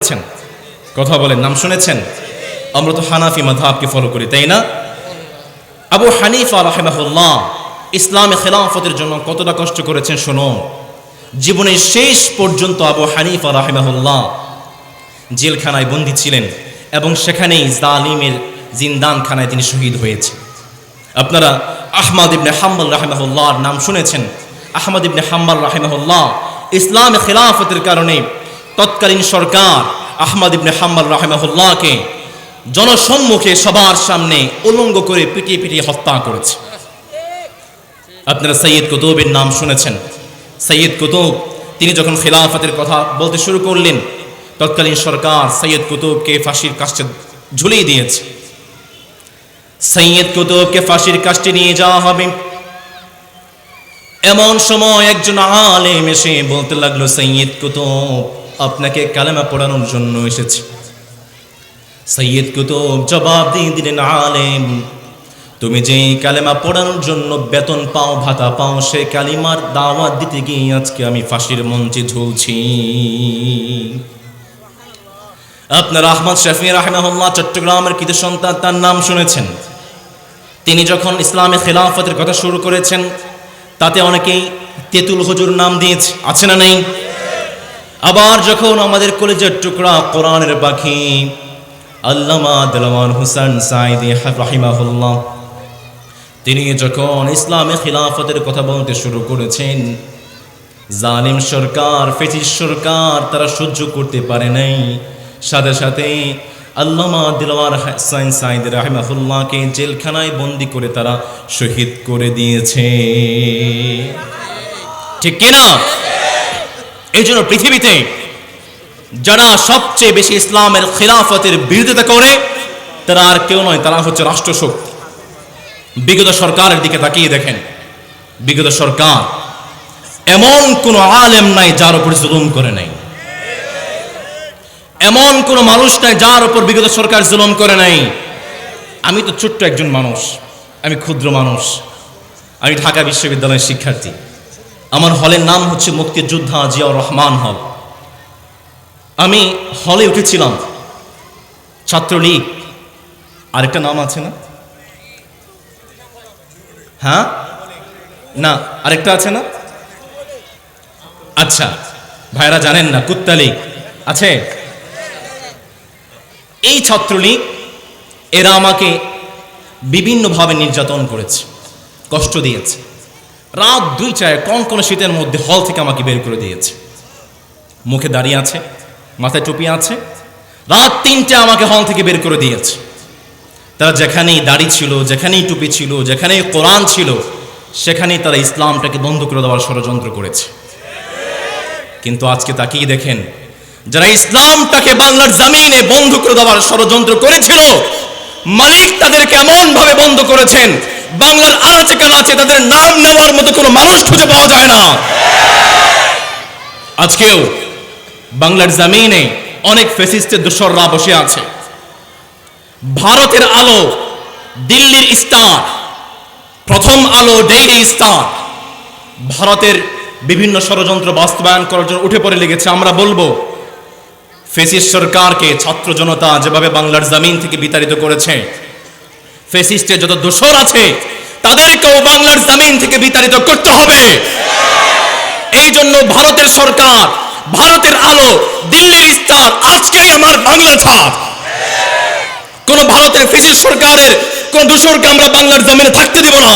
শুনেছেন? কথা বলেন, নাম শুনেছেন? আমরা তো হানাফি মাযহাবকে ফলো করি, তাই না? আবু হানিফা রাহিমাহুল্লাহ ইসলামে খেলাফতের জন্য কতটা কষ্ট করেছেন শুনুন। জীবনের শেষ পর্যন্ত আবু হানিফা রাহিমাহুল্লাহ জেলখানায় বন্দী ছিলেন এবং সেখানেই জালিমের জিন্দানখানায় তিনি শহীদ হয়েছেন। আপনারা আহমদ ইবনে হাম্বল রাহিমাহুল্লাহর নাম শুনেছেন? আহমদ ইবনে হাম্বল রাহিমাহুল্লাহ ইসলামে খেলাফতের কারণে তৎকালীন সরকার আহমদ ইবনে হাম্বল রাহিমাহুল্লাহকে জনসম্মুখে সবার সামনে উলঙ্গ করে পিটিয়ে পিটিয়ে হত্যা করেছে। আপনারা সৈয়দ কুতুবের নাম শুনেছেন? সৈয়দ কুতুব তিনি যখন খেলাফতের কথা বলতে শুরু করলেন, তৎকালীন সরকার সৈয়দ কুতুবকে ফাঁসির কাস্টে ঝুলিয়ে দিয়েছে। সৈয়দ কুতুবকে ফাঁসির কাস্টে নিয়ে যাওয়া হবে, এমন সময় একজন আলেম এসে বলতে লাগলো, সৈয়দ কুতুব আপনাকে কালেমা পড়ানোর জন্য এসেছে। সৈয়দ কুতুব জবাব দিয়ে দিলেন, আলেম তুমি যে কালেমা পড়ানোর জন্য বেতন পাও, ভাতা পাও, সে কালিমার দাওয়াত দিতে গিয়ে আজকে আমি ফাঁসির মঞ্চে ঝুলছি। আপনার আহমদ শফি রাহিমাহুল্লাহ চট্টগ্রামের কৃতি সন্তান, তার নাম শুনেছেন? তিনি যখন ইসলামে খেলাফতের কথা শুরু করেছেন, তাতে অনেকেই তেতুল হুজুর নাম দিয়েছে, আছে না নেই? আবার যখন আমাদের কলেজের টুকরা কোরআনের পাখি আল্লামা দেলাওয়ার হোসেন সাঈদী রাহিমাহুল্লাহ তিনি যখন ইসলামে খিলাফতের কথা বলতে শুরু করেছেন, জালিম সরকার, ফ্যাসিস্ট সরকার তারা সহ্য করতে পারে নাই। সাথে সাথে আল্লামা দেলাওয়ার হোসেন সাঈদী রাহিমাহুল্লাহকে জেলখানায় বন্দি করে তারা শহীদ করে দিয়েছে, ঠিক কিনা? এই জন্য পৃথিবীতে যারা সবচেয়ে বেশি ইসলামের খিলাফতের বিরোধিতা করে তারা আর কেউ নয়, তারা হচ্ছে রাষ্ট্রশক্তি। বিগত সরকারের দিকে তাকিয়ে দেখেন, বিগত সরকার এমন কোন আলেম নাই যার উপর জুলুম করে নাই, এমন কোন মানুষ নাই যার উপর বিগত সরকার জুলুম করে নাই। আমি তো ছোট্ট একজন মানুষ, আমি ক্ষুদ্র মানুষ, আমি ঢাকা বিশ্ববিদ্যালয়ের শিক্ষার্থী। আমার হলের নাম হচ্ছে মুক্তিযোদ্ধা জিয়াউর রহমান হল। আমি হলে উঠেছিলাম ছাত্রলীগ, আরেকটা নাম আছে না? হ্যাঁ না, আরেকটা আছে না? আচ্ছা ভাইরা জানেন না, কুত্তা লীগ আছে। এই ছাত্রলীগ এরা আমাকে বিভিন্নভাবে নির্যাতন করেছে, কষ্ট দিয়েছে। রাত 2টায় কনকনে শীতের মধ্যে হল থেকে আমাকে বের করে দিয়েছে। মুখে দাঁড়িয়ে আছে, মাথায় টুপি আছে, রাত 3টায় আমাকে হল থেকে বের করে দিয়েছে। তারা যেখানেই দাড়ি ছিল, যেখানেই টুপি ছিল, যেখানেই কোরআন ছিল, সেখানেই তারা ইসলামটাকে বন্ধ করে দেওয়ার ষড়যন্ত্র করেছে। কিন্তু আজকে তাকিয়ে দেখেন, যারা ইসলামটাকে বাংলার জমিনে বন্ধ করে দেওয়ার ষড়যন্ত্র করেছিল, মালিক তাদেরকে এমন ভাবে বন্ধ করেছেন, বাংলার আনাচে কানাচে তাদের নাম নেওয়ার মতো কোনো মানুষ খুঁজে পাওয়া যায় না। আজকেও বাংলার জমিনে অনেক ফ্যাসিস্টের দোসররা বসে আছে। ভারতের আলো, দিল্লির স্টার, প্রথম আলো, ডেইলি স্টার ভারতের বিভিন্ন ষড়যন্ত্র বাস্তবায়ন করার জন্য উঠে পড়ে লেগেছে। আমরা বলবো, ফ্যাসিস্ট সরকারকে ছাত্র জনতা যেভাবে বাংলার জমিন থেকে বিতাড়িত করেছে, ফ্যাসিস্টের যত দোসর আছে তাদেরকেও বাংলার জমিন থেকে বিতাড়িত করতে হবে। এই জন্য ভারতের সরকার, ভারতের আলো, দিল্লির স্টার আজকেই আমার বাংলা ছাপ। কোন ভারতের ফ্যাসিস্ট সরকারের কোন দোসরকে আমরা বাংলার জমিনে থাকতে দেব না।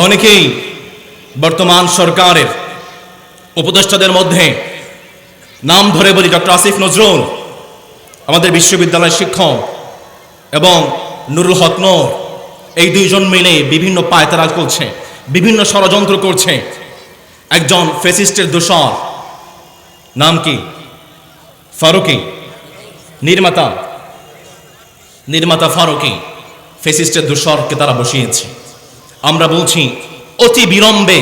অনেকেই বর্তমান সরকারের উপদেষ্টাদের মধ্যে নাম ধরে বলি, ডক্টর আসিফ নজরুল আমাদের বিশ্ববিদ্যালয়ের শিক্ষক এবং নুরুল হক নূর, এই দুইজন মিলে বিভিন্ন পায়তারা করছে, বিভিন্ন ষড়যন্ত্র করছে। একজন ফ্যাসিস্টের দোসর, নাম কি? ফারুকি, নির্মাতা ফারুকি, ফ্যাসিস্টের দোসরকে তারা বসিয়েছে। আমরা বলছি অতি বিলম্বে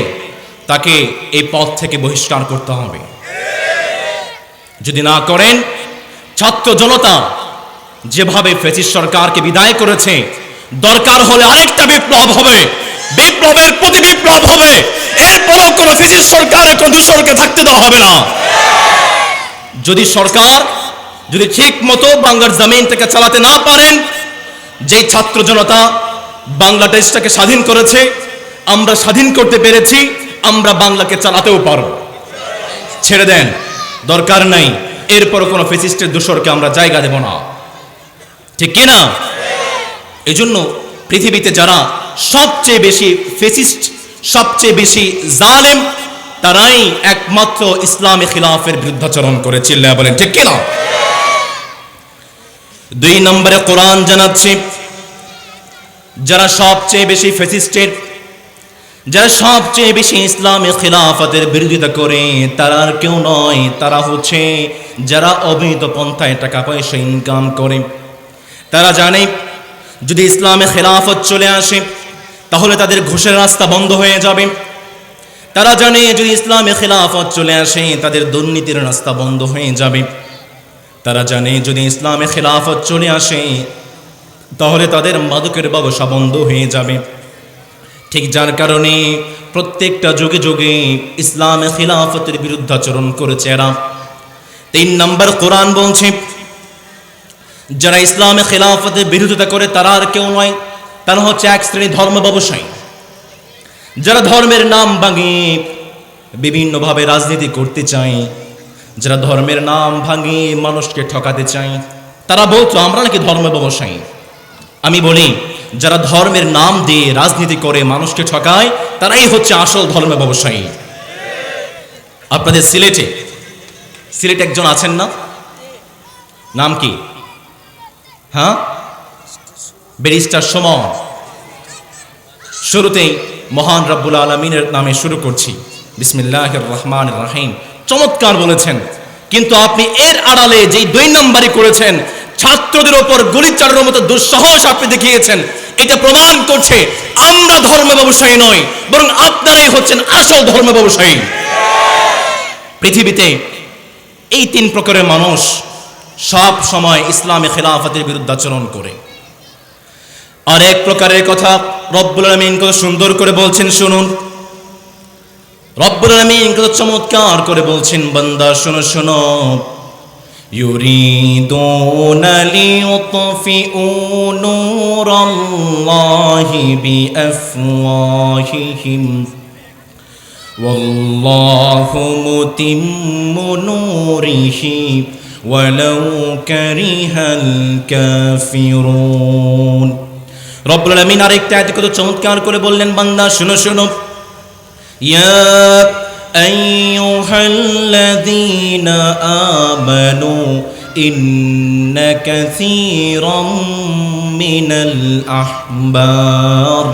তাকে এই পদ থেকে বহিষ্কার করতে হবে। যদি না করেন, ছাত্র জনতা যেভাবে ফ্যাসিস্ট সরকারকে বিদায় করেছে, দরকার হলে আরেকটা বিপ্লব হবে, বিপ্লবের প্রতি বিপ্লব হবে। এরপরও কোন ফ্যাসিস্ট সরকারের কোন দোসরকে থাকতে দেওয়া হবে না। যদি সরকার যদি ঠিক মতো বাংলার জমিনটাকে চালাতে না পারেন, যেই ছাত্র জনতা বাংলাদেশটাকে স্বাধীন করেছে, আমরা স্বাধীন করতে পেরেছি, আমরা বাংলাকে চালাতেও পারব। ছেড়ে দেন, দরকার নাই এরপর কোনো ফ্যাসিস্টের দোসরকে আমরা জায়গা দেব না, ঠিক কিনা? এজন্য পৃথিবীতে যারা সবচেয়ে বেশি ফ্যাসিস্ট, সবচেয়ে বেশি জালেম, তারাই একমাত্র ইসলামী খিলাফের বিরুদ্ধাচরণ করে। চিল্লায়া বলেন ঠিক কিনা? 2 নম্বরে কোরআন জানাচ্ছে, যারা সবচেয়ে বেশি ফ্যাসিস্টের, যারা সবচেয়ে বেশি ইসলামী খিলাফতের বিরোধিতা করে, তারা আর কেউ নয়, তারা হচ্ছে যারা অবৈধ পন্থায় টাকা পয়সা ইনকাম করে। তারা জানে যদি ইসলামে খেলাফত চলে আসে তাহলে তাদের ঘুষের রাস্তা বন্ধ হয়ে যাবে। তারা জানে যদি ইসলামে খেলাফত চলে আসে তাদের দুর্নীতির রাস্তা বন্ধ হয়ে যাবে। তারা জানে যদি ইসলামে খেলাফত চলে আসে তাহলে তাদের মাদকের ব্যবসা বন্ধ হয়ে যাবে। ঠিক যার কারণে প্রত্যেকটা যুগে যুগে ইসলামে খেলাফতের বিরুদ্ধাচরণ করেছে এরা। 3 নম্বর কোরআন বলছে, যারা ইসলামে খেলাফতের বিরোধিতা করে তারা আর কেউ নয়, তারা হচ্ছে এক শ্রেণীর ধর্ম ব্যবসায়ী, যারা ধর্মের নাম ভাঙিয়ে বিভিন্নভাবে রাজনীতি করতে চায়, যারা ধর্মের নাম ভাঙিয়ে মানুষকে ঠকাতে চায়। তারা বলতো আমরা নাকি ধর্ম ব্যবসায়ী। আমি বলি, যারা ধর্মের নাম দিয়ে রাজনীতি করে মানুষকে ঠকায় তারাই হচ্ছে আসল ধর্ম ব্যবসায়ী। আপনাদের সিলেটে একজন আছেন না, নাম কি? হ্যাঁ, ব্যারিস্টার সুমন। শুরুতেই মহান রব্বুল আলামিনের নামে শুরু করছি, বিসমিল্লাহির রহমানির রহিম। চমৎকার বলেছেন, কিন্তু আপনি এর আড়ালে যেই 2 নম্বরই করেছেন, ছাত্রদের ওপর গুলি চালানোর মতো দুঃসাহস আপনি দেখিয়েছেন, এটা প্রমাণ করছে আমরা ধর্ম ব্যবসায়ী নই, বরং আপনারাই হচ্ছেন আসল ধর্ম ব্যবসায়ী। পৃথিবীতে এই 3 প্রকারের মানুষ সব সময় ইসলামী খেলাফতের বিরুদ্ধাচরণ করে। আর এক প্রকারের কথা রব্বুল আলামিন কত সুন্দর করে বলছেন, শুনুন। রব্বুল আলামিন কত চমৎকার করে বলছেন, বান্দা শোনো শোনো। ইউরিদুনা লিইউতফিউ নূরাল্লাহি বিআফওয়াহিহিম ওয়াল্লাহু মুতিম্মু নূরিহি ওয়ালাউ কারিহাল কাফিরুন। রব্বুল আলামিন আরেকটা আয়াতে কত চমৎকার করে বললেন, বান্দা শুনো শোনো। ইয়া আইয়ুহাল্লাযীনা আমানু ইন্না কাসীরাম মিনাল আহবার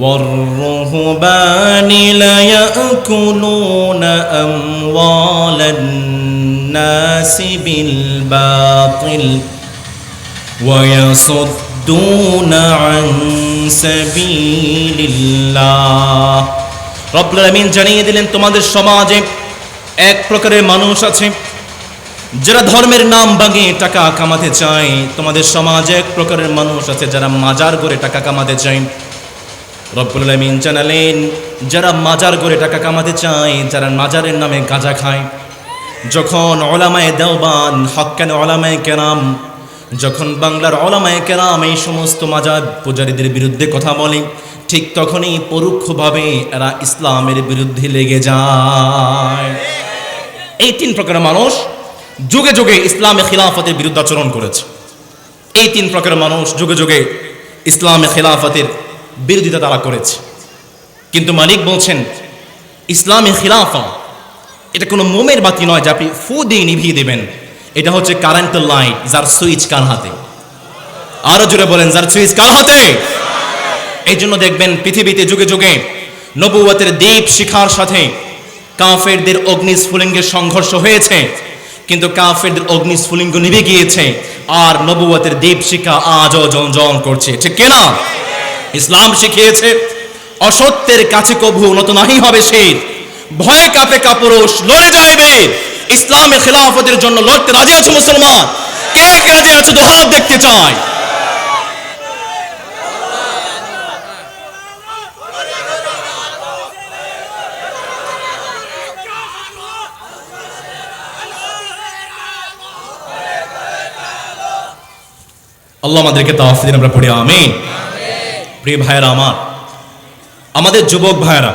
والرهبان ليأكلون أموال الناس بالباطل ويصدون عن سبيل الله। রব্বুল আলামিন জানিয়ে দিলেন, তোমাদের সমাজে এক প্রকারের মানুষ আছে যারা ধর্মের নাম ভাঙিয়ে টাকা কামাতে চায়। তোমাদের সমাজে এক প্রকারের মানুষ আছে যারা মাজার করে টাকা কামাতে চায়। রব্বুল আলামিন জানালেন, যারা মাজার করে টাকা কামাতে চায়, যারা মাজারের নামে গাঁজা খায়। যখন উলামায়ে দেওবান, হক্কানি উলামায়ে কেরাম, যখন বাংলার উলামায়ে কেরাম এই সমস্ত মাজার পূজারীদের বিরুদ্ধে কথা বলে, ঠিক তখনই পরোক্ষভাবে এরা ইসলামের বিরুদ্ধে লেগে যায়। এই 3 প্রকারের মানুষ যুগে যুগে ইসলামে খিলাফতের বিরুদ্ধাচরণ করেছে। এই 3 প্রকারের মানুষ যুগে যুগে ইসলামে খিলাফতের বিরোধিতা তারা করেছে। কিন্তু মালিক বলছেন, ইসলামে খিলাফা এটা কোনো মোমের বাতি নয় যা আপনি ফু দিয়ে নিভিয়ে দেবেন। এটা হচ্ছে কারেন্টের লাইট, যার সুইচ কার হাতে। আরো জোরে বলেন, যার সুইচ কার হাতে। এই জন্য দেখবেন পৃথিবীতে যুগে যুগে নবুয়তের দীপ শিখার সাথে কাফেরদের অগ্নিস্ফুলিঙ্গের সংঘর্ষ হয়েছে, কিন্তু কাফেরদের অগ্নিস্ফুলিঙ্গ নিভে গিয়েছে, আর নবুয়তের দীপ শিখা আজও জ্বলজ্বল করছে, ঠিক কিনা? ইসলাম শিখিয়েছে, অসত্যের কাছে কভু নত নাহি হবে শীত, ভয়ে কাঁপে কাপুরুষ লড়ে যাইবে। ইসলামে খেলাফতের জন্য লড়তে রাজি আছে মুসলমান? কে কে রাজি আছে? দুহাত দেখতে চাই। আল্লাহ আমাদেরকে তৌফিক দিন, আমরা পড়ি আমিন। প্রিয় ভাইয়েরা আমার, আমাদের যুবক ভাইয়েরা,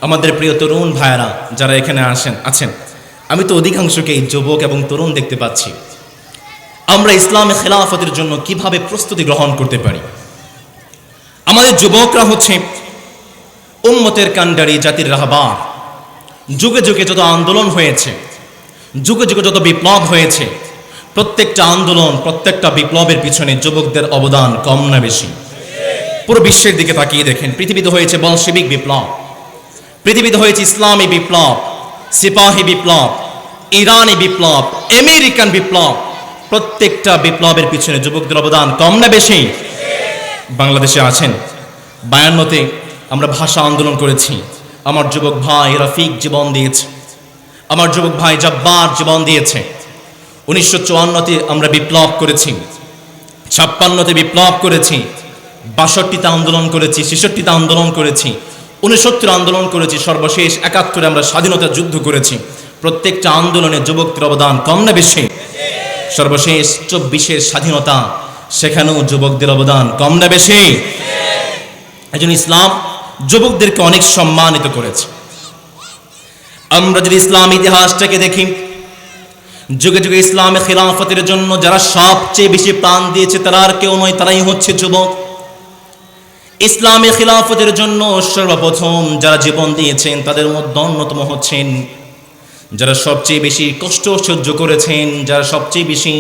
আমাদের প্রিয় তরুণ ভাইয়েরা যারা এখানে আছেন, আমি তো অধিকাংশকেই যুবক এবং তরুণ দেখতে পাচ্ছি। আমরা ইসলামে খেলাফতের জন্য কিভাবে প্রস্তুতি গ্রহণ করতে পারি? আমাদের যুবকরা হচ্ছে উম্মতের কান্ডারি, জাতির রাহবার। যুগে যুগে যত আন্দোলন হয়েছে, যুগে যুগে যত বিপ্লব হয়েছে, প্রত্যেকটা আন্দোলন, প্রত্যেকটা বিপ্লবের পিছনে যুবকদের অবদান কম না বেশি? পুরো বিশ্বের দিকে তাকিয়ে দেখেন, পৃথিবীতে হয়েছে বলশেবিক বিপ্লব, পৃথিবীতে হয়েছে ইসলামী বিপ্লব, সিপাহী বিপ্লব, ইরানি বিপ্লব, আমেরিকান বিপ্লব। প্রত্যেকটা বিপ্লবের পিছনে যুবকদের অবদান কম না বেশি? বাংলাদেশে আছেন, 52তে আমরা ভাষা আন্দোলন করেছি, আমার যুবক ভাই রফিক জীবন দিয়েছে, আমার যুবক ভাই জব্বার জীবন দিয়েছে। 1954তে আমরা বিপ্লব করেছি, 56তে বিপ্লব করেছি, 62তে আন্দোলন করেছি, 66তে আন্দোলন করেছি, 69 আন্দোলন করেছি, সর্বশেষ 71 আমরা স্বাধীনতা যুদ্ধ করেছি। প্রত্যেকটা আন্দোলনে যুবকদের অবদান কম না বেশি? সর্বশেষ 24-এর স্বাধীনতা, সেখানেও যুবকদের অবদান কম না বেশি? একজন ইসলাম যুবকদেরকে অনেক সম্মানিত করেছে। আমরা যদি ইসলাম ইতিহাসটাকে দেখি, যুগে যুগে ইসলামে খিলাফতের জন্য যারা সবচেয়ে বেশি প্রাণ দিয়েছে তারা আর কেউ নয়, তারাই হচ্ছে যুবক। ইসলামে খিলাফতের জন্য সর্বপ্রথম যারা জীবন দিয়েছেন তাদের মধ্যে অন্যতম হচ্ছেন যারা সবচেয়ে বেশি কষ্ট সহ্য করেছেন, যারা সবচেয়ে বেশি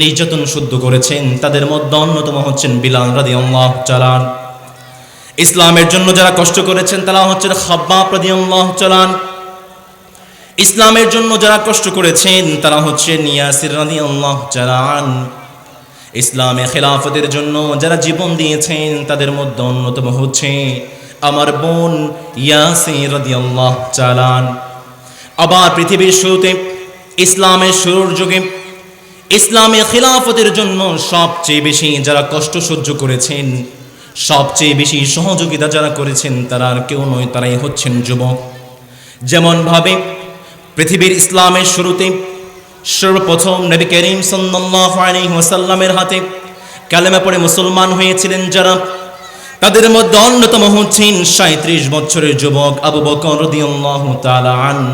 নির্যাতন সহ্য করেছেন, তাদের মধ্যে অন্যতম হচ্ছেন বিলাল রাদিয়াল্লাহু তাআলা। ইসলামের জন্য যারা কষ্ট করেছেন তারা হচ্ছেন খাব্বাব রাদিয়াল্লাহু তাআলা। ইসলামের জন্য যারা কষ্ট করেছেন তারা হচ্ছেন ইয়াসির রাদিয়াল্লাহু তাআলা। ইসলামে খেলাফতের জন্য যারা জীবন দিয়েছেন তাদের মধ্যে অন্যতম হচ্ছে আমার বোন ইয়াসির রাদিয়াল্লাহু তাআলা। আবার পৃথিবীর শুরুতে, ইসলামের শুরুর যুগে ইসলামে খেলাফতের জন্য সবচেয়ে বেশি যারা কষ্ট সহ্য করেছেন, সবচেয়ে বেশি সহযোগিতা যারা করেছেন তারা আর কেউ নয়, তারাই হচ্ছেন যুবক। যেমন ভাবে পৃথিবীর ইসলামের শুরুতে সর্বপ্রথম নবী করিম সাল্লাল্লাহু আলাইহি ওয়াসাল্লামের হাতে কালেমা পড়ে মুসলমান হয়েছিলেন যারা, তাদের মধ্যে অন্যতম হচ্ছেন 37 বছরের যুবক আবু বকর রাদিয়াল্লাহু তাআলা আনহু।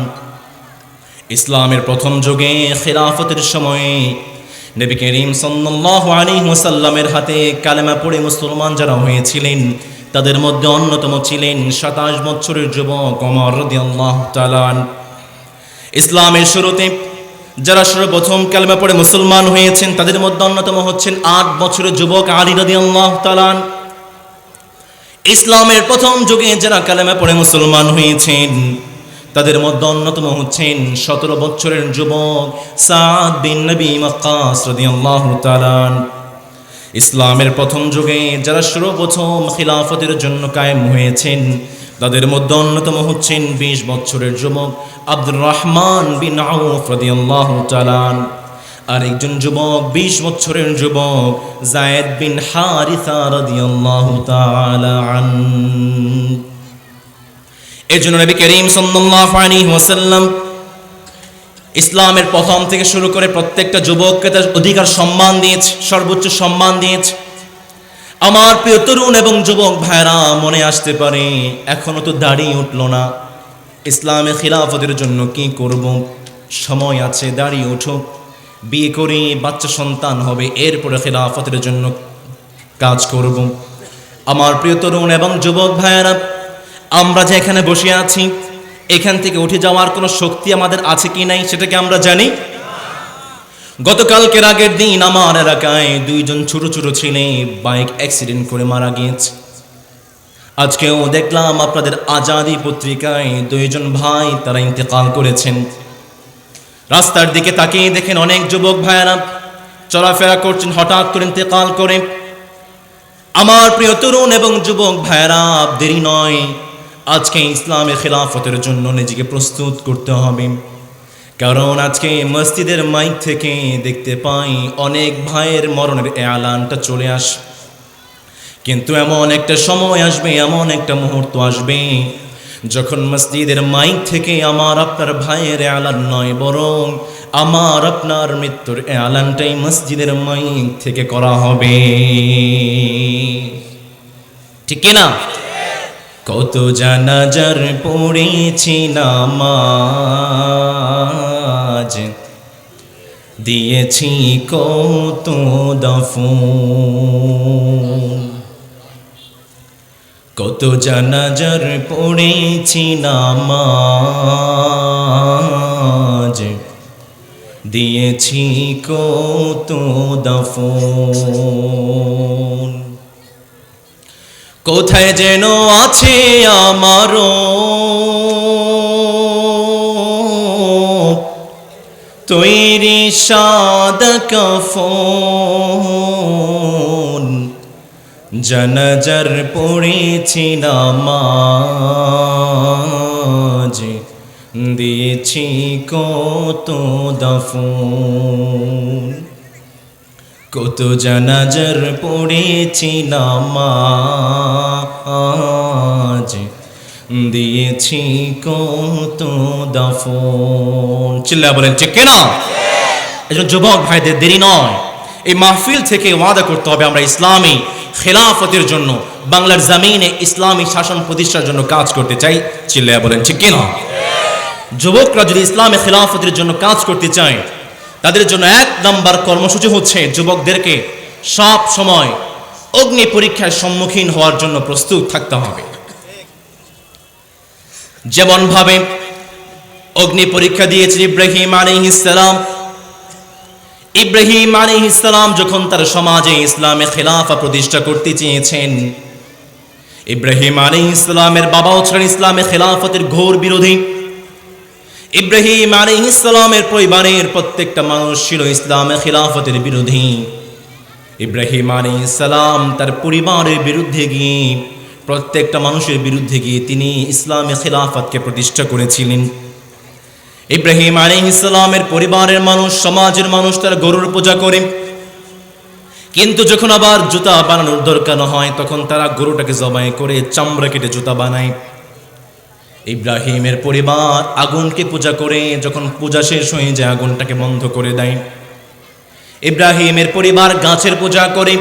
ইসলামের প্রথম যুগে খিলাফতের সময়ে নবী করিম সাল্লাল্লাহু আলাইহি ওয়াসাল্লামের হাতে কালেমা পড়ে মুসলমান যারা হয়েছিলেন তাদের মধ্যে অন্যতম ছিলেন 27 বছরের যুবক ওমর রাদিয়াল্লাহু তাআলা আনহু। ইসলামের শুরুতে যারা সর্বপ্রথম কালেমা পড়ে মুসলমান হয়েছেন তাদের মধ্যে অন্যতম হচ্ছেন 8 বছরের যুবক আলী রাদিয়াল্লাহু তাআলা আনহু। ইসলামের প্রথম যুগে যারা কালেমা পড়ে মুসলমান হয়েছেন তাদের মধ্যে অন্যতম হচ্ছেন 17 বছরের যুবক সাদ বিন নবী ওয়াক্কাস রাদিয়াল্লাহু তাআলা। ইসলামের প্রথম যুগে যারা সর্বপ্রথম খিলাফতের জন্য কায়েম হয়েছেন তাদের মধ্যে অন্যতম হচ্ছেন 20 বছরের যুবক আব্দুর রহমান বিন আউফ রাদিয়াল্লাহু তাআলা। আর একজন যুবক 20 বছরের যুবক যায়েদ বিন হারিসা রাদিয়াল্লাহু তাআলা আনহু। এজন্য নবী করিম সাল্লাল্লাহু আলাইহি ওয়াসাল্লাম ইসলামের প্রথম থেকে শুরু করে প্রত্যেকটা যুবককে তার অধিকার সম্মান দিয়েছে, সর্বোচ্চ সম্মান দিয়েছে। আমার প্রিয় তরুণ এবং যুবক ভাইরা, মনে আসতে পারে এখনো তো দাড়ি উঠলো না, ইসলামে খিলাফতের জন্য কি করব? সময় আছে, দাড়ি উঠো, বিয়ে করে বাচ্চা সন্তান হবে, এরপরে খিলাফতের জন্য কাজ করব। আমার প্রিয় তরুণ এবং যুবক ভাইরা, আমরা যে এখানে বসে আছি এখান থেকে উঠে যাওয়ার কোনো শক্তি আমাদের আছে কি নাই সেটা কি আমরা জানি? গতকালকের আগের দিন আমার এলাকায় 2 জন ছোট ছোট ছেলে বাইক অ্যাক্সিডেন্ট করে মারা গিয়েছে। আজকেও দেখলাম আপনাদের আজাদি পত্রিকায় 2 জন ভাই তারা ইন্তেকাল করেছেন। রাস্তার দিকে তাকিয়ে দেখেন অনেক যুবক ভাইয়েরা চলাফেরা করছেন, হঠাৎ করে ইন্তেকাল করে। আমার প্রিয় তরুণ এবং যুবক ভাইয়েরা, দেরি নয়, আজকে ইসলামের খিলাফতের জন্য নিজেকে প্রস্তুত করতে হবে। কারণ আজকে মসজিদের মাইক থেকে দেখতে পাই অনেক ভাইয়ের মরণের এলানটা চলে আসে। কিন্তু এমন একটা সময় আসবে, এমন একটা মুহূর্ত আসবে যখন মসজিদের মাইক থেকে আমার আপনার ভাইয়ের এলান নয়, বরং আমার আপনার মৃত্যুর এলানটাই মসজিদের মাইক থেকে করা হবে, ঠিক না? কত জানাজার পড়েছি নামাজ, দিয়েছি কত দাফন। কত জানাজার পড়েছি নামাজ, দিয়েছি কত দাফন। কোথায় যেন আছে আমারও তৈরি সাদা কাফন, জানাজার পড়েছি নামাজ, দিয়েছি কত দাফন। কত জানাজার পড়েছি নামাজ, দিয়েছি কত দাফন। চিল্লায়া বলেন ঠিক কিনা? এজন্য যুবক ভাইদের দেরি নয়, এই মাহফিল থেকে ওয়াদা করতে হবে আমরা ইসলামী খেলাফতের জন্য, বাংলার জমিনে ইসলামী শাসন প্রতিষ্ঠার জন্য কাজ করতে চাই। চিল্লায়া বলেন ঠিক কিনা? যুবকরা যদি ইসলামী খেলাফতের জন্য কাজ করতে চায়, তাদের জন্য 1 নাম্বার কর্মসূচি হচ্ছে যুবকদেরকে সব সময় অগ্নি পরীক্ষার সম্মুখীন হওয়ার জন্য প্রস্তুত থাকতে হবে। যেমন ভাবে অগ্নি পরীক্ষা দিয়েছে ইব্রাহিম আলাইহিস সালাম। ইব্রাহিম আলাইহিস সালাম যখন তার সমাজে ইসলামে খেলাফা প্রতিষ্ঠা করতে চেয়েছেন, ইব্রাহিম আলাইহিস সালামের বাবাও ছিলেন ইসলামে খেলাফতের ঘোর বিরোধী। ইব্রাহিম আলাইহিস সালামের পরিবারের প্রত্যেকটা মানুষ ছিল ইসলামে খেলাফতের বিরোধী। ইব্রাহিম আলাইহিস সালাম তার পরিবারের বিরুদ্ধে গিয়ে, প্রত্যেকটা মানুষের বিরুদ্ধে গিয়ে তিনি ইসলামে খেলাফতকে প্রতিষ্ঠা করেছিলেন। ইব্রাহিম আলাইহিস সালামের পরিবারের মানুষ, সমাজের মানুষ তারা গরুর পূজা করে, কিন্তু যখন আবার জুতা বানানোর দরকার হয় তখন তারা গরুটাকে জবাই করে চামড়া কেটে জুতা বানায়। ইব্রাহিমের পরিবার আগুনকে পূজা করে, যখন পূজা শেষ হয়ে যায় আগুনটাকে বন্ধ করে দেয়। ইব্রাহিমের পরিবার গাছের পূজা করে,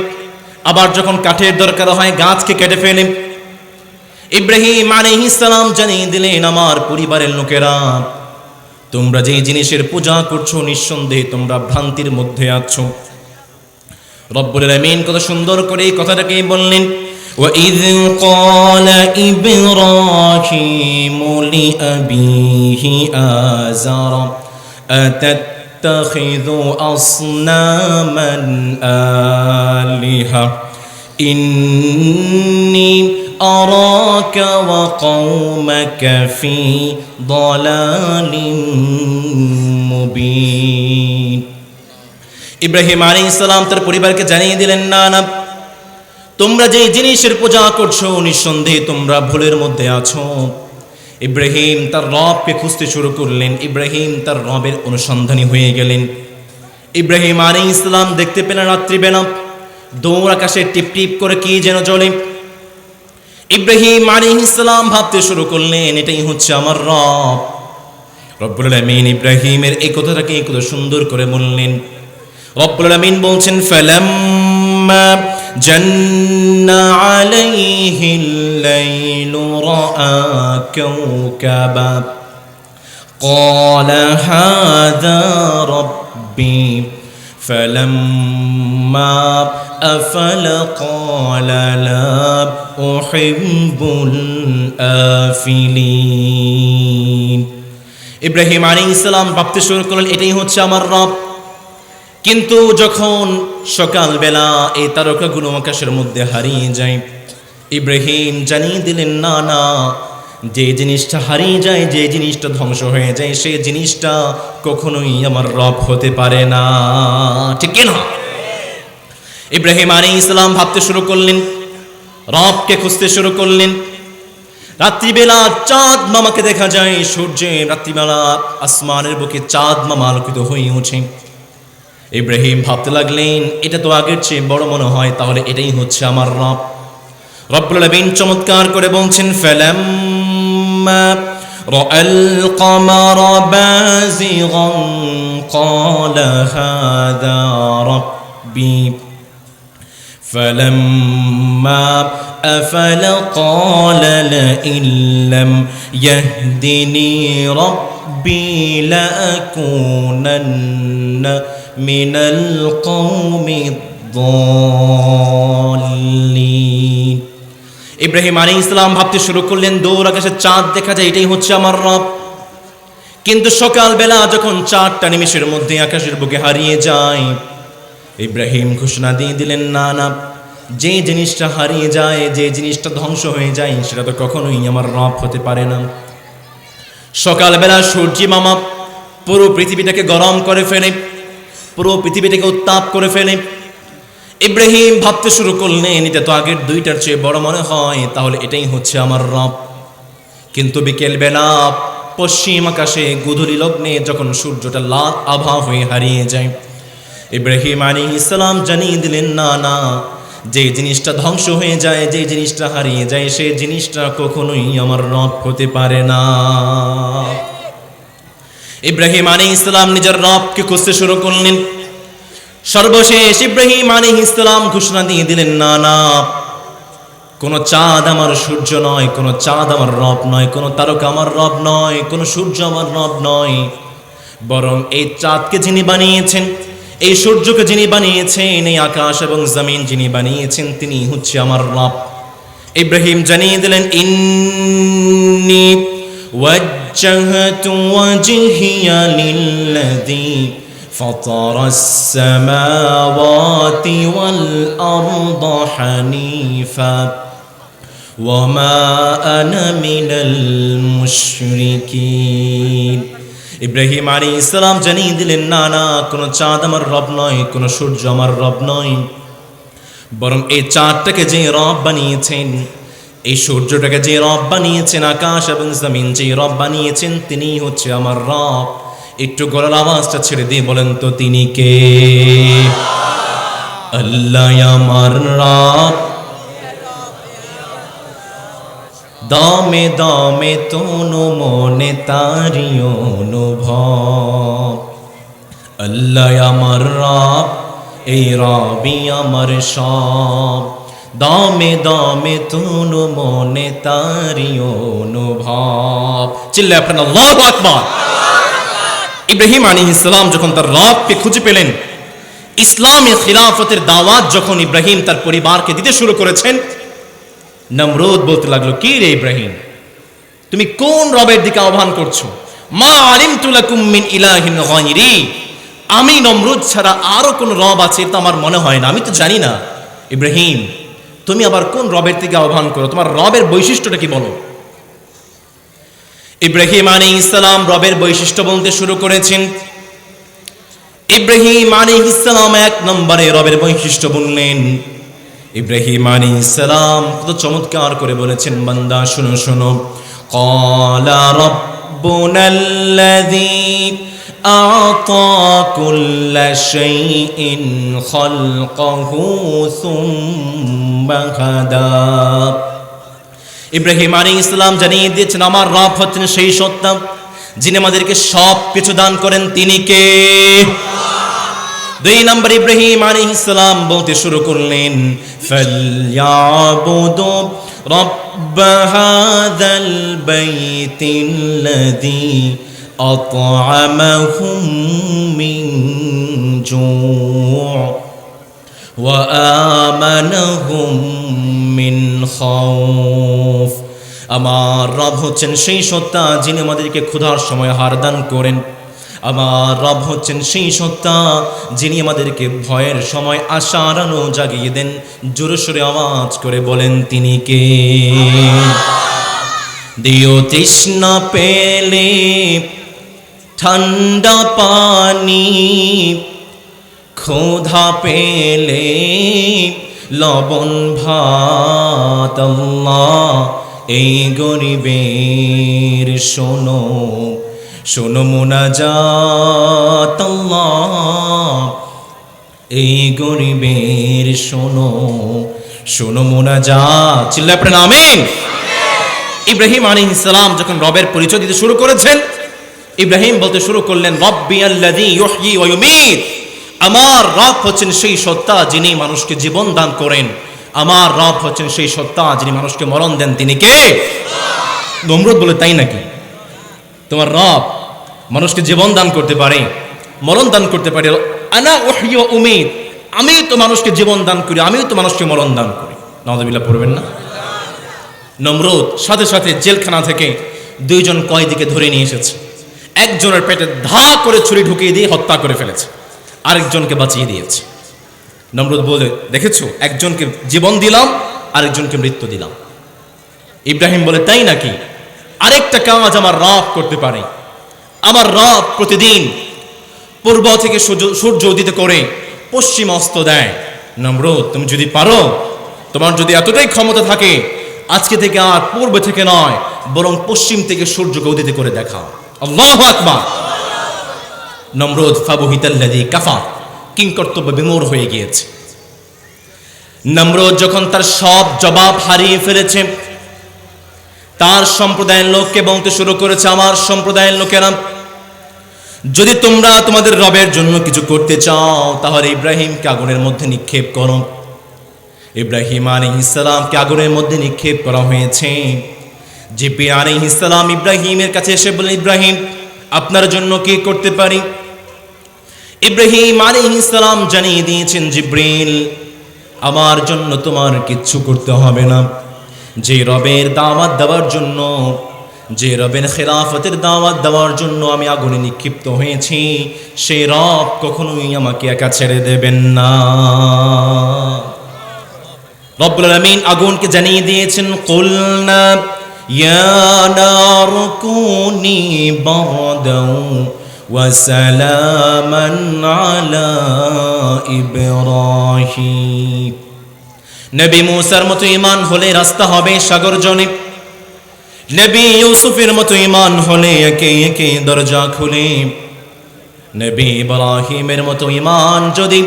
আবার যখন কাঠের দরকার হয় গাছকে কেটে ফেলে। ইব্রাহিম আলাইহিস সালাম জানিয়ে দিলেন, আমার পরিবারের লোকেরা, তোমরা যে জিনিসের পূজা করছো নিঃসন্দেহে তোমরা ভ্রান্তির মধ্যে আছো। রব্বুল আলামিন কত সুন্দর করে এই কথাটাকে বললেন, وَإِذْ قَالَ إِبْرَاهِيمُ لِأَبِيهِ آزَرَ أَتَتَّخِذُ أَصْنَامًا آلِهَةً إِنِّي أَرَاكَ وَقَوْمَكَ فِي ضَلَالٍ مُبِينٍ। ইব্রাহিম আলাইহিস সালাম তার পরিবারকে জানিয়ে দিলেন, না না, তোমরা যে জিনিসের পূজা করছো নিঃসন্দেহে তোমরা ভুলের মধ্যে আছো। ইব্রাহিম তার রবকে খুঁজতে শুরু করলেন। ইব্রাহিম তার রবের অনুসন্ধানী হয়ে গেলেন। ইব্রাহিম আলাইহিস সালাম দেখতে পেলেন রাত্রিবেলা দৌড় আকাশে টিপ টিপ করে কি যেন জ্বলে। ইব্রাহিম আলাইহিস সালাম ভাবতে শুরু করলেন, এটাই হচ্ছে আমার রব। রব্বুল আলামিন ইব্রাহিমের এই কথাটাকে কত সুন্দর করে বললেন। রব্বুল আলামিন বলছেন, ফালাম্মা জান্না আলাইহিল লাইলু রাআ কাওকাবা ক্বালা হাযা রাব্বি ফালাম্মা আফালা ক্বালা লা উহিব্বুল আফিলিন। ইব্রাহিম আলাইহিস সালাম ভাবতে শুরু করলেন, এটাই হচ্ছে আমার রব। কিন্তু যখন সকালবেলা এই তারকাগুলো আকাশের মধ্যে হারিয়ে যায়, ইব্রাহিম জানিয়ে দিলেন, না না, যে জিনিসটা হারিয়ে যায়, যে জিনিসটা ধ্বংস হয়ে যায়, সেই জিনিসটা কখনোই আমার রব হতে পারে না, ঠিক না? ইব্রাহিম আলাইহিস সালাম ভাবতে শুরু করলেন, রবকে খুঁজতে শুরু করলেন। রাত্রিবেলা চাঁদ মামাকে দেখা যায়, সূর্যের রাত্রিবেলা আসমানের বুকে চাঁদ মামা আলোকিত হয়ে ওঠে। ইব্রাহিম ভাবতে লাগলেন, এটা তো আগের চেয়ে বড় মনে হয়, তাহলে এটাই হচ্ছে আমার রব। রব্বুল আলামিন চমৎকার করে বলছেন, ফালাম্মা রাআল কমারা বাযিগান ক্বালা হাযা রাব্বি فلما أفل قال لئن لم يهدني ربي لأكونن من القوم الضالين ইব্রাহিম আলাইহিস সালাম ভাবতে শুরু করলেন, দূর আকাশে চাঁদ দেখা যায়, এটাই হচ্ছে আমার রব। কিন্তু সকালবেলা যখন চাঁদটা নিমেষের মধ্যে আকাশের বুকে হারিয়ে যায়, ইব্রাহিম ঘোষণা দিয়ে দিলেন, না না, যে জিনিসটা হারিয়ে যায়, যে জিনিসটা ধ্বংস হয়ে যায়, সেটা তো কখনোই আমার রব হতে পারে না। সকালবেলা সূর্যি মামা পুরো পৃথিবীটাকে গরম করে ফেলে, পুরো পৃথিবীটাকে উত্তাপ করে ফেলে। ইব্রাহিম ভাবতে শুরু করলেন, এটা তো আগের দুইটার চেয়ে বড় মনে হয়, তাহলে এটাই হচ্ছে আমার রব। কিন্তু বিকেলবেলা পশ্চিম আকাশে গোধূলি লগ্নে যখন সূর্যটা লাল আভা হয়ে হারিয়ে যায়, ইব্রাহিম আলাইহিস সালাম জানিয়ে দিলেন, না না, যে জিনিসটা ধ্বংস হয়ে যায়, যে জিনিসটা হারিয়ে যায়, সেই জিনিসটা কখনোই আমার রব হতে পারে না। ইব্রাহিম আলাইহিস সালাম নিজের রবকে খুঁজতে শুরু করলেন। সর্বশেষ ইব্রাহিম আলাইহিস সালাম ঘোষণা দিয়ে দিলেন, না না, কোন চাঁদ আমার সূর্য নয়, কোন চাঁদ আমার রব নয়, কোন তারকা আমার রব নয়, কোন সূর্য আমার রব নয়, বরং এই চাঁদকে যিনি বানিয়েছেন, এই সূর্যকে যিনি বানিয়েছেন, এই আকাশ এবং জমিন যিনি বানিয়েছেন, তিনি হচ্ছে আমার রব। ইব্রাহিম জানিয়ে দিলেন, ইন্নী ওয়াজ্জাহতু ওয়াজহিয়া লিল্লাযী ফাতারাস সামাওয়াতি ওয়াল আরদা হানিফা ওয়া মা আনা মিনাল মুশরিকিন। ইব্রাহিম আলাইহিস সালাম জানিয়ে দিলেন, না না, কোনো চাঁদ আমার রব নয়, কোনো সূর্য আমার রব নয়, বরং এই চাঁদটাকে যে রব বানিয়েছেন, এই সূর্যটাকে যে রব বানিয়েছেন, আকাশ এবং জমিন যে রব বানিয়েছেন, তিনিই হচ্ছে আমার রব। একটু গলার আওয়াজটা ছেড়ে দিয়ে বলেন তো, তিনি কে? আল্লাহ আমার রব, দমে দমে তনু মনে তারি অনুভব। আল্লাহ আমার রব, এই রবি আমার সব, দমে দমে তনু মনে তারি অনুভব। চিল্লায় আপনারা আল্লাহু আকবার। ইব্রাহিম আলাইহিস সালাম যখন তার রবকে খুঁজে পেলেন, ইসলামী খিলাফতের দাওয়াত যখন ইব্রাহিম তার পরিবারকে দিতে শুরু করেছেন, নমরুদ বলতে লাগলো, কি রে ইব্রাহিম, তুমি কোন রবের দিকে আহ্বান করছো? মা আলিমতু লাকুম মিন ইলাহিন গায়রি, আমি নমরুদ ছাড়া আরো কোন রব আছে তা আমার মনে হয় না, আমি তো জানি না। ইব্রাহিম, তুমি আবার কোন রবের দিকে আহ্বান করো? তোমার রবের বৈশিষ্ট্যটা কি বলো? ইব্রাহিম আলাইহিস সালাম রবের বৈশিষ্ট্য বলতে শুরু করেছেন। ইব্রাহিম আলাইহিস সালাম এক নম্বরে রবের বৈশিষ্ট্য বললেন। ইব্রাহিম আলাইহিস সালাম কত চমৎকার করে বলেছেন, বান্দা শুনো শুনো। ক্বালা রাব্বুনাল্লাযী আ'তা কুল্লা শাইইন খালকাহু সুম্মা হাদা। ইব্রাহিম আলাইহিস সালাম জানিয়ে দিয়েছেন, আমার রব হচ্ছেন সেই সত্তা যিনি আমাদেরকে সব কিছু দান করেন। তিনি কে? দুই নম্বর ইব্রাহিম আলাইহিস সালাম বলতে শুরু করলেন, ফালইয়াবুদু রাব্ব হাযাল বাইতিল্লাযী আত'আমাহুম মিন জু' ওয়া আমানাহুম মিন খাউফ। আমার রব হচ্ছেন সেই সত্তা যিনি আমাদেরকে ক্ষুধার সময় আহার দান করেন। আমার রব হচ্ছেন সেই সত্তা যিনি আমাদেরকে ভয়ের সময় আশার আলো জাগিয়ে দেন। জোরে সোরে আওয়াজ করে বলেন, তিনি কে? দিও তৃষ্ণা পেলে ঠান্ডা পানি, ক্ষুধা পেলে লবণ ভাত। আল্লাহ, এই গরিবের শোনো শোনো মুনাজাত। আল্লাহ, এই গরিবের শোনো শোনো মুনাজাত। চিল্লায় পড়েন আমিন। ইব্রাহিম আলাইহিস সালাম যখন রবের পরিচয় দিতে শুরু করেছেন, ইব্রাহিম বলতে শুরু করলেন, রব্বি আল্লাযী ইউহয়ী ওয়া ইউমীত, আমার রব হচ্ছেন সেই সত্তা যিনি মানুষকে জীবন দান করেন, আমার রব হচ্ছেন সেই সত্তা যিনি মানুষকে মরণ দেন, তিনি কে? নমরুদ বলে, তাই নাকি? তোমার রব মানুষকে জীবন দান করতে পারে, মরণ দান করতে পারে? আনা উহয়ী ওয়া উমীত, আমি তো মানুষকে জীবন দান করি, আমিও তো মানুষকে মরণ দান করি। নাউযুবিল্লাহ পড়বেন না? নমরুদ সাথে সাথে জেলখানা থেকে দুইজন কয়েদিকে ধরে নিয়ে এসেছে। একজনের পেটে ধা করে ছুরি ঢুকিয়ে দিয়ে হত্যা করে ফেলেছে, আরেকজনকে বাঁচিয়ে দিয়েছে। নমরুদ বলে, দেখেছো, একজনকে জীবন দিলাম, আরেকজনকে মৃত্যু দিলাম। ইব্রাহিম বলে, তাই নাকি? আরেকটা কাজ আমার রব করতে পারে। আমার রব প্রতিদিন পূর্ব থেকে সূর্য উদিত করে পশ্চিম অস্ত দেয়। নমরুদ, তুমি যদি পারো, তোমার যদি এতটাই ক্ষমতা থাকে, আজকে থেকে আর পূর্ব থেকে নয়, বরং পশ্চিম থেকে সূর্যকে উদিত করে দেখাও। আল্লাহু আকবার। নমরুদ ফাবুহিতাল্লাযী কাফার, কিংকর্তব্য বিমূঢ় হয়ে গিয়েছে। নমরুদ যখন তার সব জবাব হারিয়ে ফেলেছে, তার সম্প্রদায়ের লোককে বলতে শুরু করেছে, আমার সম্প্রদায়ের লোকেরা, যদি তোমরা তোমাদের রবের জন্য কিছু করতে চাও, তাহলে ইব্রাহিমকে আগুনের মধ্যে নিক্ষেপ করো। ইব্রাহিম আলাইহিস সালামকে আগুনের মধ্যে নিক্ষেপ করা হয়েছে। জিবরিল আলাইহিস সালাম ইব্রাহিমের কাছে এসে বললেন, ইব্রাহিম, আপনার জন্য কি করতে পারি? ইব্রাহিম আলাইহিস সালাম জানিয়ে দিয়েছেন, জিবরিল, আমার জন্য তোমার কিচ্ছু করতে হবে না। যে রবের দাওয়াত দেওয়ার জন্য, যে রবের খেলাফতের দাওয়াত দেওয়ার জন্য আমি আগুনে নিক্ষিপ্ত হয়েছি, সেই রব কখনোই আমাকে একা ছেড়ে দেবেন না। রব্বুল আলামিন আগুনকে জানিয়ে দিয়েছেন, কুলনা ইয়া নারু কুনি বারদাও ওয়া সালামান আলা ইব্রাহিম। নবী মুসার মতো ঈমান হলে রাস্তা হবে সাগর জনে, নবী ইউসুফের মতো ঈমান হলে একে একে দরজা খুলে, নবী ইব্রাহিমের মতো ঈমান যদি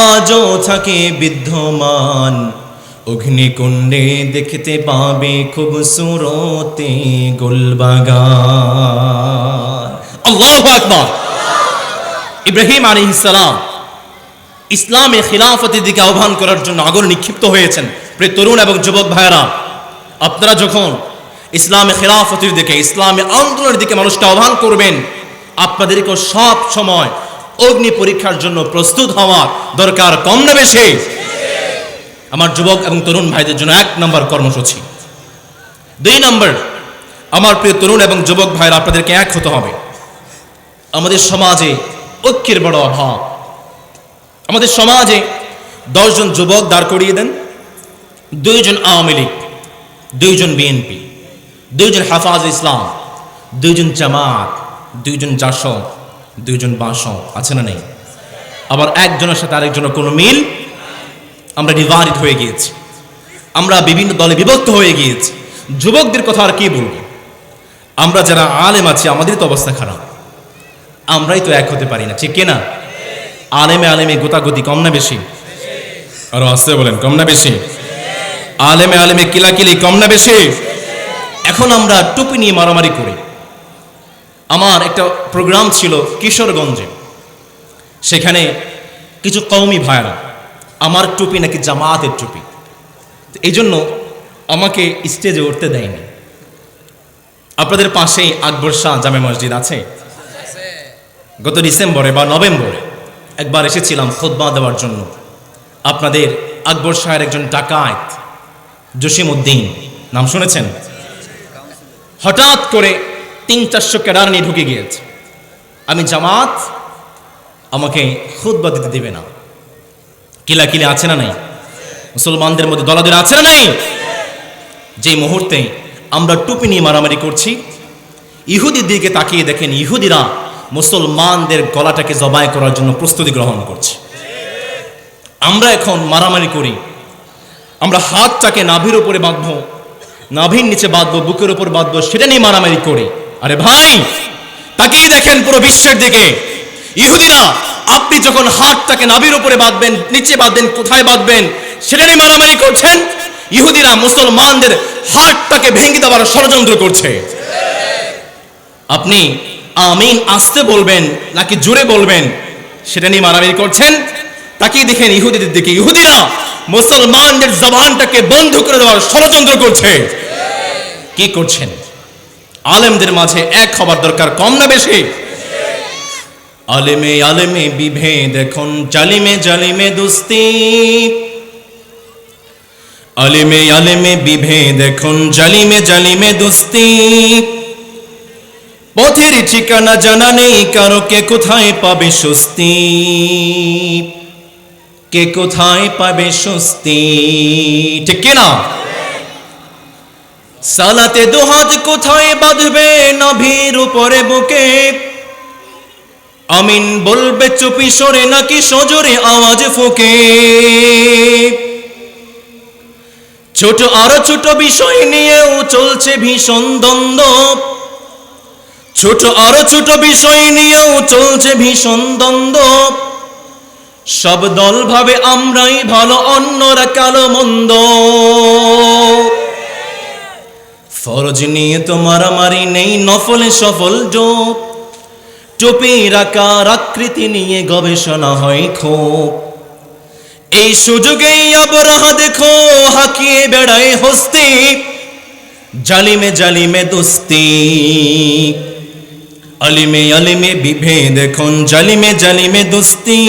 আজও থাকে বিদ্যমান, অগ্নিকুণ্ডে দেখতে পাবে খুবসুরতে গুলবাগান। আল্লাহু আকবার। ইব্রাহিম আলাইহিস সালাম ইসলামে খিলাফতের দিকে আহ্বান করার জন্য আগুনে নিক্ষিপ্ত হয়েছেন। প্রিয় তরুণ এবং যুবক ভাইয়েরা, আপনারা যখন ইসলামে খিলাফতের দিকে, ইসলামে আন্দোলনের দিকে মানুষকে আহ্বান করবেন, আপনাদেরকে সব সময় অগ্নি পরীক্ষার জন্য প্রস্তুত হওয়া দরকার, কম না বেশি? আমার যুবক এবং তরুণ ভাইদের জন্য 1 নম্বর কর্মসূচি। 2 নম্বর, আমার প্রিয় তরুণ এবং যুবক ভাইরা, আপনাদেরকে এক হতে হবে। আমাদের সমাজে ঐক্যের বড় অভাব। আমাদের সমাজে 10 জন যুবক দাঁড় করিয়ে দেন, 2 জন আওয়ামী লীগ, 2 জন বিএনপি, 2 জন হাফাজ ইসলাম, 2 জন জামাত, 2 জন জাসদ, 2 জন বাসদ, আছে না নেই? আবার একজনের সাথে আরেকজনের কোনো মিল। আমরা ডিভাইডেড হয়ে গিয়েছি, আমরা বিভিন্ন দলে বিভক্ত হয়ে গিয়েছি। যুবকদের কথা আর কি বলবো? আমরা যারা আলেম আছি, আমাদের তো অবস্থা খারাপ, আমরাই তো এক হতে পারি না, ঠিক কিনা? আলেমে আলেমে গোতাগতি কম না বেশি? আরো আসতে বলেন, কম না বেশি? আলেমে আলেমে কিলাকিলি কম না বেশি? এখন আমরা টুপি নিয়ে মারামারি করি। আমার একটা প্রোগ্রাম ছিল কিশোরগঞ্জে, সেখানে কিছু কওমি ভাইরা, আমার টুপি নাকি জামাতের টুপি, এই জন্য আমাকে স্টেজে উঠতে দেয়নি। আপনাদের পাশেই আকবর শাহ জামে মসজিদ আছে। গত ডিসেম্বরে বা নভেম্বরে একবার এসেছিলাম খুতবা দেওয়ার জন্য। আপনাদের আকবর শাহের একজন ডাকাত জসিম উদ্দিন, নাম শুনেছেন? হঠাৎ করে 300-400 ক্যাডার নিয়ে ঢুকে গিয়েছে। আমি জামাত, আমাকে খুতবা দিতে দেবে না। কিলাকিলি আছে না নাই? মুসলমানদের মধ্যে দলাদলি আছে না নাই? যে মুহূর্তে আমরা টুপি নিয়ে মারামারি করছি, ইহুদির দিকে তাকিয়ে দেখেন ইহুদিরা মুসলমানদের গলাটাকে জবাই করার জন্য প্রস্তুতি গ্রহণ করছে। আমরা এখন মারামারি করি, আমরা হাতটাকে নাভির উপরে বাঁধবো, নাভির নিচে বাঁধবো, বুকের উপর বাঁধবো, সেটা নিয়ে মারামারি করি। আরে ভাই, তাকিয়ে দেখেন পুরো বিশ্বের দিকে। ইহুদিরা আপনি যখন হাতটাকে নাভির উপরে বাঁধবেন, নিচে বাঁধবেন, কোথায় বাঁধবেন সেটা নিয়ে মারামারি করছেন। ইহুদিরা মুসলমানদের হার্টটাকে ভেঙে দেওয়ার ষড়যন্ত্র করছে। আপনি আমিন আস্তে বলবেন নাকি জোরে বলবেন সেটা নিয়ে মারামারি করছেন। তাকিয়ে দেখেন ইহুদিদের দিকে, ইহুদিরা মুসলমানদের জবানটাকে বন্ধ করে দেওয়ার ষড়যন্ত্র করছে। কি করছেন? আলেমদের মাঝে এক হবার দরকার, কম না বেশি? আলেমে আলেমে বিভেদ এখন, জালিমে জালিমে দুস্তি। আলেমে আলেমে বিভেদ এখন, জালিমে জালিমে দুস্তি। পথের ঠিকানা জানা নেই কারো, কে কোথায় পাবে স্বস্তি, কে কোথায় পাবে স্বস্তি। ঠিক কিনা? সালাতে দুহাত কোথায় বাঁধবে নাভির উপরে বুকে, আমিন বলবে চুপি সরে নাকি সজোরে আওয়াজ ফুকে। ছোট আরো ছোট বিষয় নিয়েও চলছে ভীষণ দ্বন্দ্ব, ছোট আরো ছোট বিষয় নিয়েও চলছে ভীষণ দ্বন্দ্ব। সব দল ভাবে আমরাই ভালো, অন্যরা কালো মন্দ। ফরজ নিয়ে তো মারামারি নেই, নফলে সফল যোগ। টুপির আকার আকৃতি নিয়ে গবেষণা হয় খুব। এই সুযোগেই আবরাহা দেখো হাকিয়ে বেড়ায় হস্তি, জালিমে জালিমে দুস্তি। আলিমে আলিমে বিভেদ এখন, জালিমে জালিমে দুস্তি।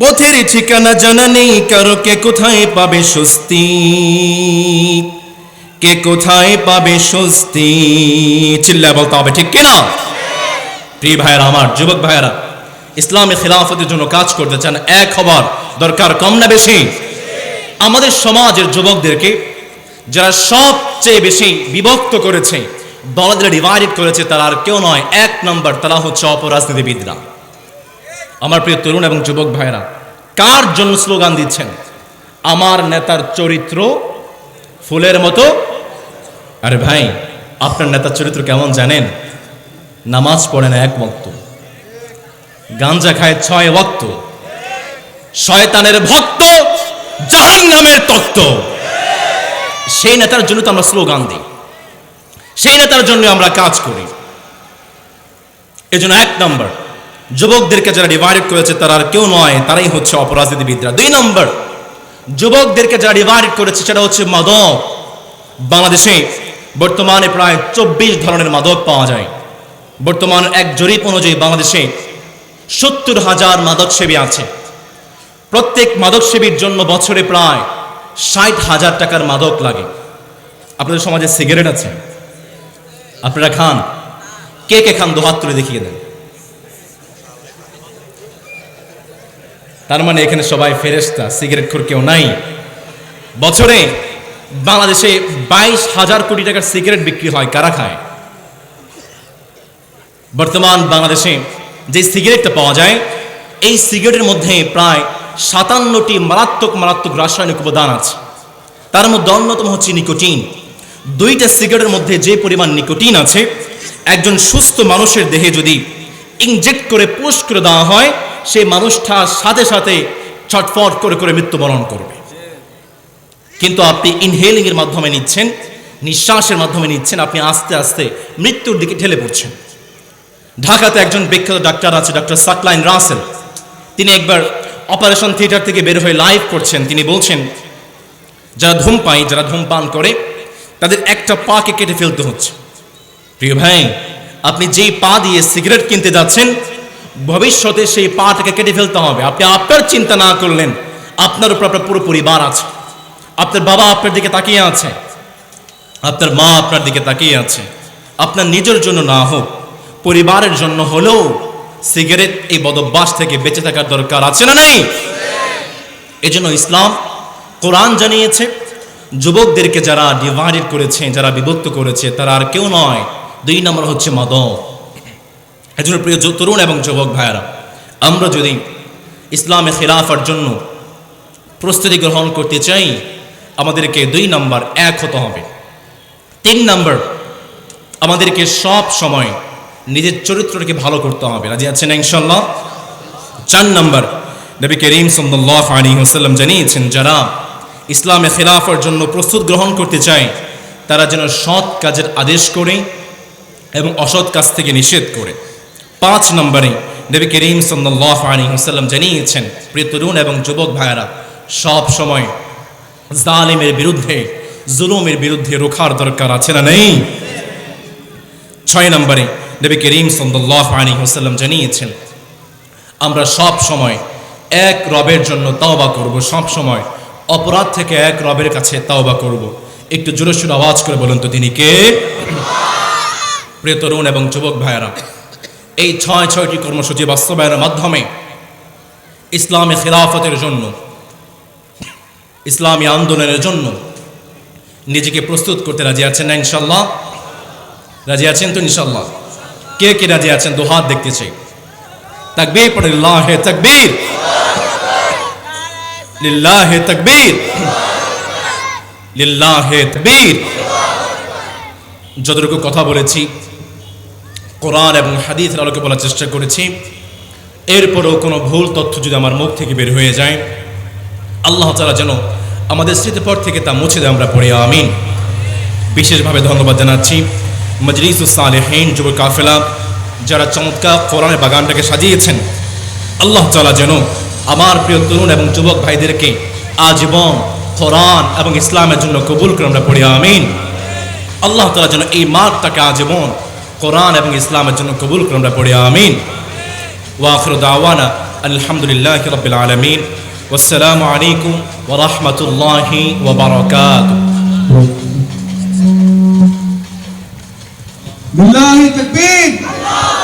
পথের ঠিকানা জানা নেই কারো, কে কোথায় পাবে স্বস্তি, কে কোথায় পাবে স্বস্তি। চিল্লা বলতে হবে, ঠিক কিনা? প্রিয় ভাইয়েরা আমার, যুবক ভাইয়েরা, ইসলামী খিলাফতের জন্য কাজ করতে চান, এক হবার দরকার, কম না বেশি? আমাদের সমাজের যুবকদেরকে যারা সবচেয়ে বেশি বিভক্ত করেছে, দলদের ডিভাইড করেছে, তারা আর কেউ নয়, এক নম্বর তারা হচ্ছে অপরাজনীতিবিদরা। আমার প্রিয় তরুণ এবং যুবক ভাইয়েরা, কার জন্য স্লোগান দিচ্ছেন? আমার নেতার চরিত্র ফুলের মতো। আরে ভাই, আপনার নেতার চরিত্র কেমন জানেন? নামাজ পড়ে না এক ওয়াক্ত, গাঞ্জা খায় 6 ওয়াক্ত, শয়তানের ভক্ত, জাহান্নামের তক্ত। সেই নেতার জন্য তো আমরা স্লোগান দিই, সেই নেতার জন্য আমরা কাজ করি। এজন্য এক নম্বর, যুবকদেরকে যারা ডিভাইড করেছে তারা আর কেউ নয়, তারাই হচ্ছে অপরাজনীতিবিদরা। 2 নম্বর, যুবকদেরকে যারা ডিভাইড করেছে সেটা হচ্ছে মাদক। বাংলাদেশে বর্তমানে প্রায় 24 ধরনের মাদক পাওয়া যায়। বর্তমান এক জরিপ অনুযায়ী বাংলাদেশে 70,000 মাদক সেবী আছে। প্রত্যেক মাদক সেবীর জন্য বছরে প্রায় 60,000 টাকার মাদক লাগে। আপনাদের সমাজে সিগারেট আছে? আপনারা খান? কে কে খান? 2 হাত তুলে দেখিয়ে দেন। তার মানে এখানে সবাই ফেরেশতা, সিগারেট খোর কেউ নাই। বছরে বাংলাদেশে 22,000 কোটি টাকার সিগারেট বিক্রি হয়। কারা খায়? বর্তমান বাংলাদেশে যে সিগারেটটা পাওয়া যায়, এই সিগারেটের মধ্যে প্রায় 57টি মারাত্মক মারাত্মক রাসায়নিক উপাদান আছে। তার মধ্যে অন্যতম হচ্ছে নিকোটিন। 2টা সিগারেটের মধ্যে যে পরিমাণ নিকোটিন আছে, একজন সুস্থ মানুষের দেহে যদি ইনজেক্ট করে পুশ করে দেওয়া হয়, সেই মানুষটা সাথে সাথে ছটফট করে করে মৃত্যুবরণ করবে। কিন্তু আপনি ইনহেলিং এর মাধ্যমে নিচ্ছেন, নিঃশ্বাসের মাধ্যমে নিচ্ছেন, আপনি আস্তে আস্তে মৃত্যুর দিকে ঠেলে পড়ছেন। ঢাকাতে একজন বিখ্যাত ডাক্তার আছে, ডক্টর সাকলাইন রাসেল। তিনি একবার অপারেশন থিয়েটার থেকে বের হয়ে লাইভ করছেন। তিনি বলছেন, যারা ধূমপায়ী, যারা ধূমপান করে, তাদের একটা পাকে কেটে ফেলতে হচ্ছে। প্রিয় ভাই, আপনি যেই পা দিয়ে সিগারেট কিনতে যাচ্ছেন, ভবিষ্যতে সেই পাটাকে কেটে ফেলতে হবে। আপনি আপনার চিন্তা না করলেন, আপনার উপর আপনার পুরো পরিবার আছে। আপনার বাবা আপনার দিকে তাকিয়ে আছে, আপনার মা আপনার দিকে তাকিয়ে আছে। আপনার নিজের জন্য না হোক, পরিবারের জন্য হলেও সিগারেট এই বদভ্যাস থেকে বেঁচে থাকার দরকার আছে না নেই? এজন্য ইসলাম, কোরআন জানিয়েছে, যুবকদেরকে যারা ডিভাইডেড করেছে, যারা বিভক্ত করেছে, তারা আর কেউ নয়, 2 নম্বর হচ্ছে মাদক। এজন্য প্রিয় তরুণ এবং যুবক ভাইয়েরা, আমরা যদি ইসলামে খিলাফার জন্য প্রস্তুতি গ্রহণ করতে চাই, আমাদেরকে 2 নম্বর এক হতে হবে। 3 নম্বর, আমাদেরকে সব সময় নিজের চরিত্রটাকে ভালো করতে হবে। রাজি আছেন ইনশাআল্লাহ? 4 নম্বর, নবী করিম সাল্লাল্লাহু আলাইহি ওয়াসাল্লাম জানিয়েছেন, যারা ইসলামে খেলাফার জন্য প্রস্তুত গ্রহণ করতে চায় তারা যেন সৎ কাজের আদেশ করে এবং অসৎ কাজ থেকে নিষেধ করে। 5 নম্বরে নবী করিম সাল্লাল্লাহু আলাইহি ওয়াসাল্লাম জানিয়েছেন, প্রিয় তরুণ এবং যুবক ভাইয়েরা, সব সময় জালিমের বিরুদ্ধে, জুলুমের বিরুদ্ধে রুখার দরকার আছে না নেই? 6 নম্বরে নবী করিম সাল্লাল্লাহু আলাইহি ওয়াসাল্লাম জানিয়েছেন, আমরা সব সময় এক রবের জন্য তাওবা করব, সব সময় অপরাধ থেকে এক রবের কাছে তাওবা করব। একটু জোরে সোরে আওয়াজ করে বলুন তো তিনি কে? প্রিয় তরুণ এবং যুবক ভাইয়েরা, এই 6টি কর্মসূচি বাস্তবায়নের মাধ্যমে ইসলামী খেলাফতের জন্য, ইসলামী আন্দোলনের জন্য নিজেকে প্রস্তুত করতে রাজি আছেন না ইনশাল্লাহ? রাজি আছেন তো ইনশাল্লাহ? কে কে রাজি আছেন দু হাত দেখতে চাই। তাকবীর পড়ে, লিল্লাহে তাকবীর, লিল্লাহে তাকবীর, লিল্লাহে তাকবীর। যতটুকু কথা বলেছি কোরআন এবং হাদিসের আলোকে বলার চেষ্টা করেছি, এরপরেও কোনো ভুল তথ্য যদি আমার মুখ থেকে বের হয়ে যায়, আল্লাহ তাআলা যেন আমাদের স্মৃতিপট থেকে তা মুছে দেয়, আমরা পড়ি আমিন। বিশেষভাবে ধন্যবাদ জানাচ্ছি মজলিসুস সালেহীন যুব কাফেলা, যারা চমৎকার কোরআনের বাগানটাকে সাজিয়েছেন। আল্লাহ তাআলা যেন আমার প্রিয় তরুণ এবং যুবক ভাইদেরকে আজীবন কোরআন এবং ইসলামের জন্য কবুল করে, আমরা পড়ি আমিন। আল্লাহ তাআলা যেন এই মাঠটাকে আজীবন কোরআন এবং ইসলামের জন্য কবুল করে, আমরা পড়ি আমিন। ওয়া আখিরু দাওয়ানা আলহামদুলিল্লাহি রাব্বিল আলামিন। ওয়াসসালামু আলাইকুম ওয়া রাহমাতুল্লাহি ওয়া বারাকাতুহু। লিল্লাহি তাকবীর।